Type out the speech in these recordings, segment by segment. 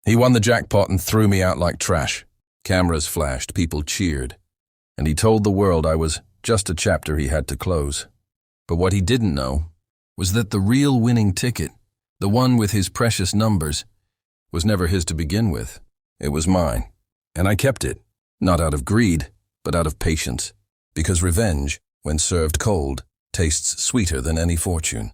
He won the jackpot and threw me out like trash. Cameras flashed, people cheered. And he told the world I was just a chapter he had to close. But what he didn't know was that the real winning ticket, the one with his precious numbers, was never his to begin with. It was mine. And I kept it, not out of greed, but out of patience. Because revenge, when served cold, tastes sweeter than any fortune.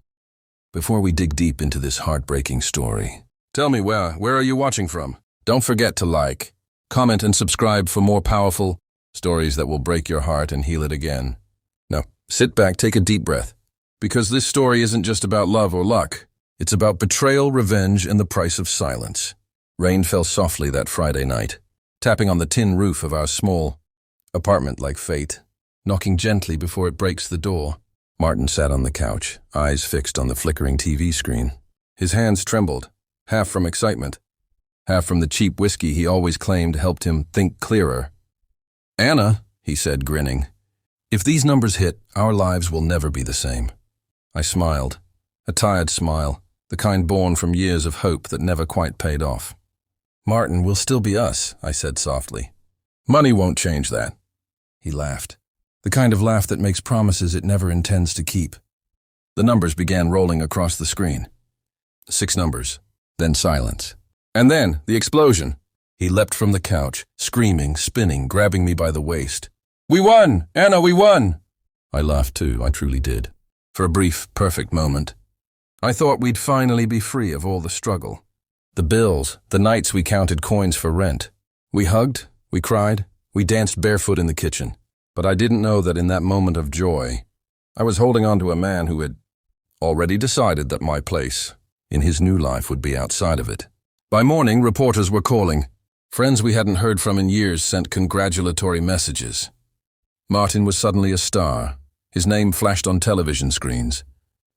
Before we dig deep into this heartbreaking story, tell me where are you watching from? Don't forget to like, comment, and subscribe for more powerful stories that will break your heart and heal it again. Now, sit back, take a deep breath. Because this story isn't just about love or luck. It's about betrayal, revenge, and the price of silence. Rain fell softly that Friday night, tapping on the tin roof of our small apartment like fate, knocking gently before it breaks the door. Martin sat on the couch, eyes fixed on the flickering TV screen. His hands trembled, half from excitement, half from the cheap whiskey he always claimed helped him think clearer. "Anna," he said, grinning, "if these numbers hit, our lives will never be the same." I smiled, a tired smile, the kind born from years of hope that never quite paid off. "Martin, we'll still be us," I said softly. "Money won't change that." He laughed, the kind of laugh that makes promises it never intends to keep. The numbers began rolling across the screen. 6 numbers, then silence. And then, the explosion. He leapt from the couch, screaming, spinning, grabbing me by the waist. "We won! Anna, we won!" I laughed too, I truly did. For a brief, perfect moment. I thought we'd finally be free of all the struggle. The bills, the nights we counted coins for rent. We hugged, we cried, we danced barefoot in the kitchen. But I didn't know that in that moment of joy, I was holding on to a man who had already decided that my place in his new life would be outside of it. By morning, reporters were calling. Friends we hadn't heard from in years sent congratulatory messages. Martin was suddenly a star. His name flashed on television screens.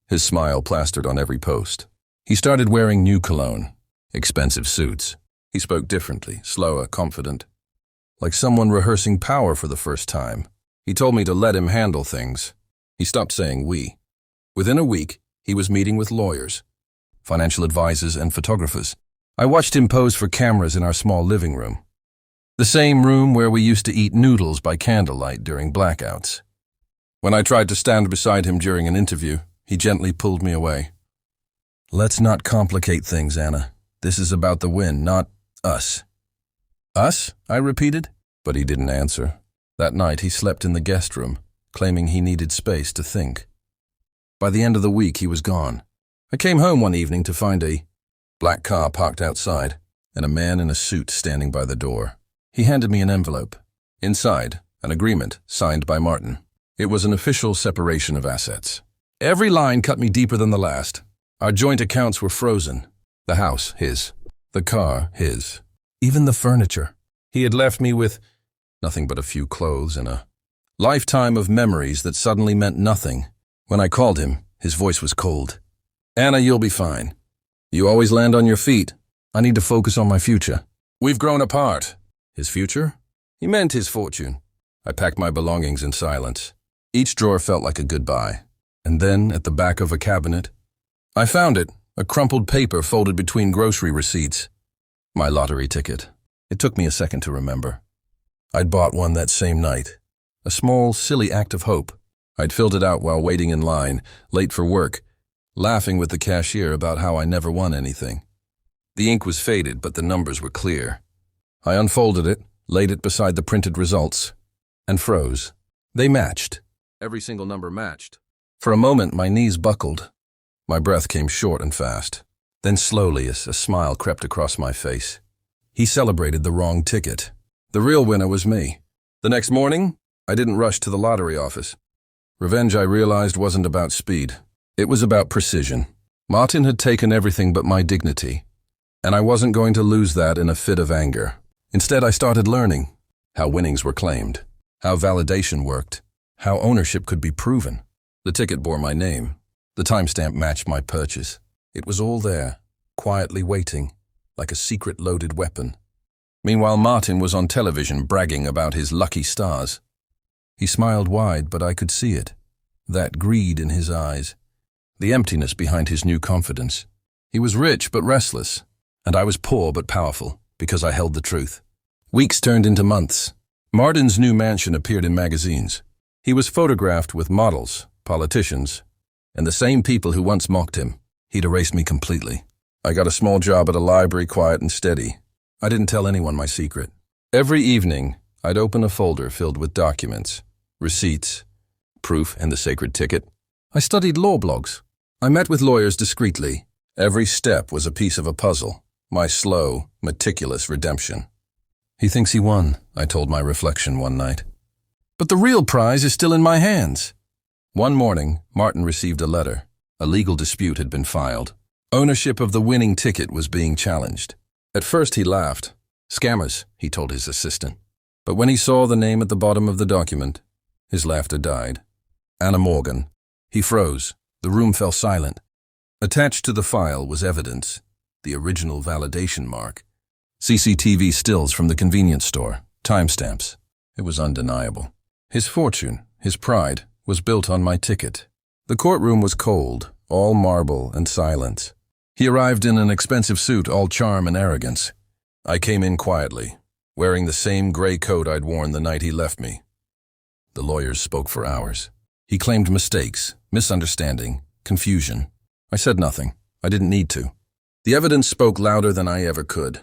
His smile plastered on every post. He started wearing new cologne, expensive suits. He spoke differently, slower, confident, like someone rehearsing power for the first time. He told me to let him handle things. He stopped saying we. Within a week, he was meeting with lawyers, financial advisors, and photographers. I watched him pose for cameras in our small living room. The same room where we used to eat noodles by candlelight during blackouts. When I tried to stand beside him during an interview, he gently pulled me away. "Let's not complicate things, Anna. This is about the win, not us." "Us?" I repeated, but he didn't answer. That night he slept in the guest room, claiming he needed space to think. By the end of the week he was gone. I came home one evening to find a black car parked outside and a man in a suit standing by the door. He handed me an envelope. Inside, an agreement signed by Martin. It was an official separation of assets. Every line cut me deeper than the last. Our joint accounts were frozen. The house, his. The car, his. Even the furniture. He had left me with nothing but a few clothes and a lifetime of memories that suddenly meant nothing. When I called him, his voice was cold. "Anna, you'll be fine. You always land on your feet. I need to focus on my future." "We've grown apart." His future? He meant his fortune. I packed my belongings in silence. Each drawer felt like a goodbye. And then, at the back of a cabinet, I found it, a crumpled paper folded between grocery receipts. My lottery ticket. It took me a second to remember. I'd bought one that same night. A small, silly act of hope. I'd filled it out while waiting in line, late for work, laughing with the cashier about how I never won anything. The ink was faded, but the numbers were clear. I unfolded it, laid it beside the printed results, and froze. They matched. Every single number matched. For a moment, my knees buckled. My breath came short and fast. Then slowly, a smile crept across my face. He celebrated the wrong ticket. The real winner was me. The next morning, I didn't rush to the lottery office. Revenge, I realized, wasn't about speed. It was about precision. Martin had taken everything but my dignity, and I wasn't going to lose that in a fit of anger. Instead, I started learning how winnings were claimed, how validation worked, how ownership could be proven. The ticket bore my name. The timestamp matched my purchase. It was all there, quietly waiting, like a secret loaded weapon. Meanwhile, Martin was on television bragging about his lucky stars. He smiled wide, but I could see it. That greed in his eyes. The emptiness behind his new confidence. He was rich but restless. And I was poor but powerful, because I held the truth. Weeks turned into months. Martin's new mansion appeared in magazines. He was photographed with models, politicians, and the same people who once mocked him. He'd erased me completely. I got a small job at a library, quiet and steady. I didn't tell anyone my secret. Every evening, I'd open a folder filled with documents, receipts, proof, and the sacred ticket. I studied law blogs. I met with lawyers discreetly. Every step was a piece of a puzzle, my slow, meticulous redemption. He thinks he won, I told my reflection one night. But the real prize is still in my hands. One morning, Martin received a letter. A legal dispute had been filed. Ownership of the winning ticket was being challenged. At first he laughed. Scammers, he told his assistant. But when he saw the name at the bottom of the document, his laughter died. Anna Morgan. He froze. The room fell silent. Attached to the file was evidence, the original validation mark. CCTV stills from the convenience store, timestamps. It was undeniable. His fortune, his pride, was built on my ticket. The courtroom was cold, all marble and silence. He arrived in an expensive suit, all charm and arrogance. I came in quietly, wearing the same gray coat I'd worn the night he left me. The lawyers spoke for hours. He claimed mistakes, misunderstanding, confusion. I said nothing. I didn't need to. The evidence spoke louder than I ever could.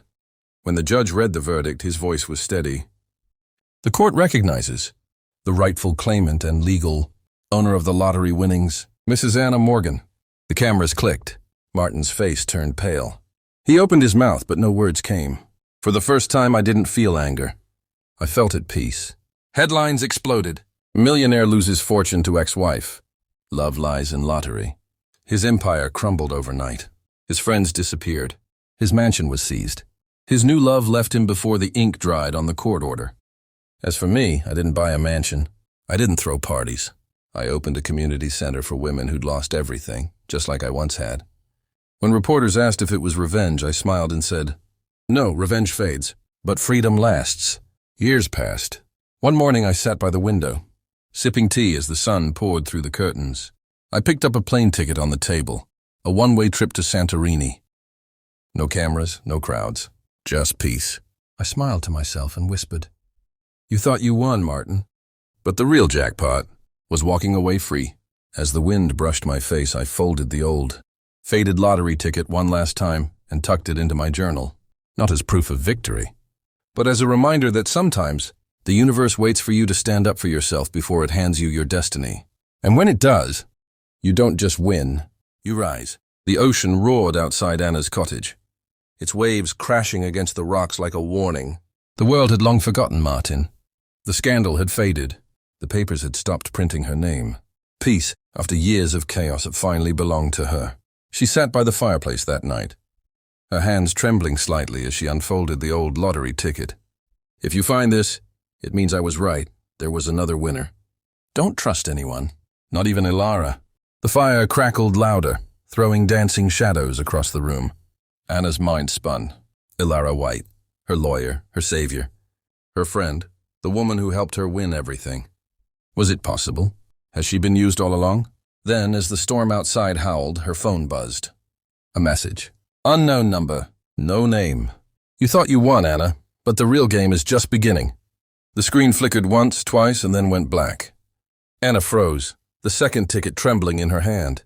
When the judge read the verdict, his voice was steady. The court recognizes the rightful claimant and legal owner of the lottery winnings, Mrs. Anna Morgan. The cameras clicked. Martin's face turned pale. He opened his mouth, but no words came. For the first time, I didn't feel anger. I felt at peace. Headlines exploded. Millionaire loses fortune to ex-wife. Love lies in lottery. His empire crumbled overnight. His friends disappeared. His mansion was seized. His new love left him before the ink dried on the court order. As for me, I didn't buy a mansion. I didn't throw parties. I opened a community center for women who'd lost everything, just like I once had. When reporters asked if it was revenge, I smiled and said, "No, revenge fades, but freedom lasts." Years passed. One morning I sat by the window, sipping tea as the sun poured through the curtains. I picked up a plane ticket on the table, a one-way trip to Santorini. No cameras, no crowds, just peace. I smiled to myself and whispered, "You thought you won, Martin." But the real jackpot was walking away free. As the wind brushed my face, I folded the old, faded lottery ticket one last time and tucked it into my journal, not as proof of victory, but as a reminder that sometimes the universe waits for you to stand up for yourself before it hands you your destiny. And when it does, you don't just win, you rise. The ocean roared outside Anna's cottage, its waves crashing against the rocks like a warning. The world had long forgotten Martin. The scandal had faded. The papers had stopped printing her name. Peace, after years of chaos, had finally belonged to her. She sat by the fireplace that night, her hands trembling slightly as she unfolded the old lottery ticket. "If you find this, it means I was right. There was another winner. Don't trust anyone, not even Ilara." The fire crackled louder, throwing dancing shadows across the room. Anna's mind spun. Ilara White, her lawyer, her savior, her friend, the woman who helped her win everything. Was it possible? Has she been used all along? Then, as the storm outside howled, her phone buzzed. A message. Unknown number. No name. "You thought you won, Anna, but the real game is just beginning." The screen flickered once, twice, and then went black. Anna froze, the second ticket trembling in her hand.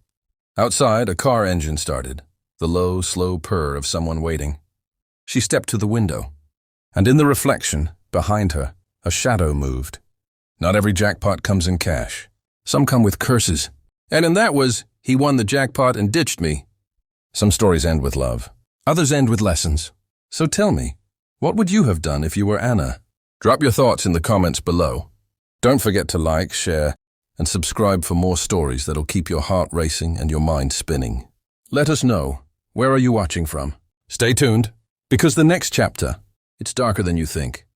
Outside, a car engine started, the low, slow purr of someone waiting. She stepped to the window, and in the reflection, behind her, a shadow moved. Not every jackpot comes in cash. Some come with curses. And in that was, he won the jackpot and ditched me. Some stories end with love. Others end with lessons. So tell me, what would you have done if you were Anna? Drop your thoughts in the comments below. Don't forget to like, share, and subscribe for more stories that'll keep your heart racing and your mind spinning. Let us know, where are you watching from? Stay tuned, because the next chapter, it's darker than you think.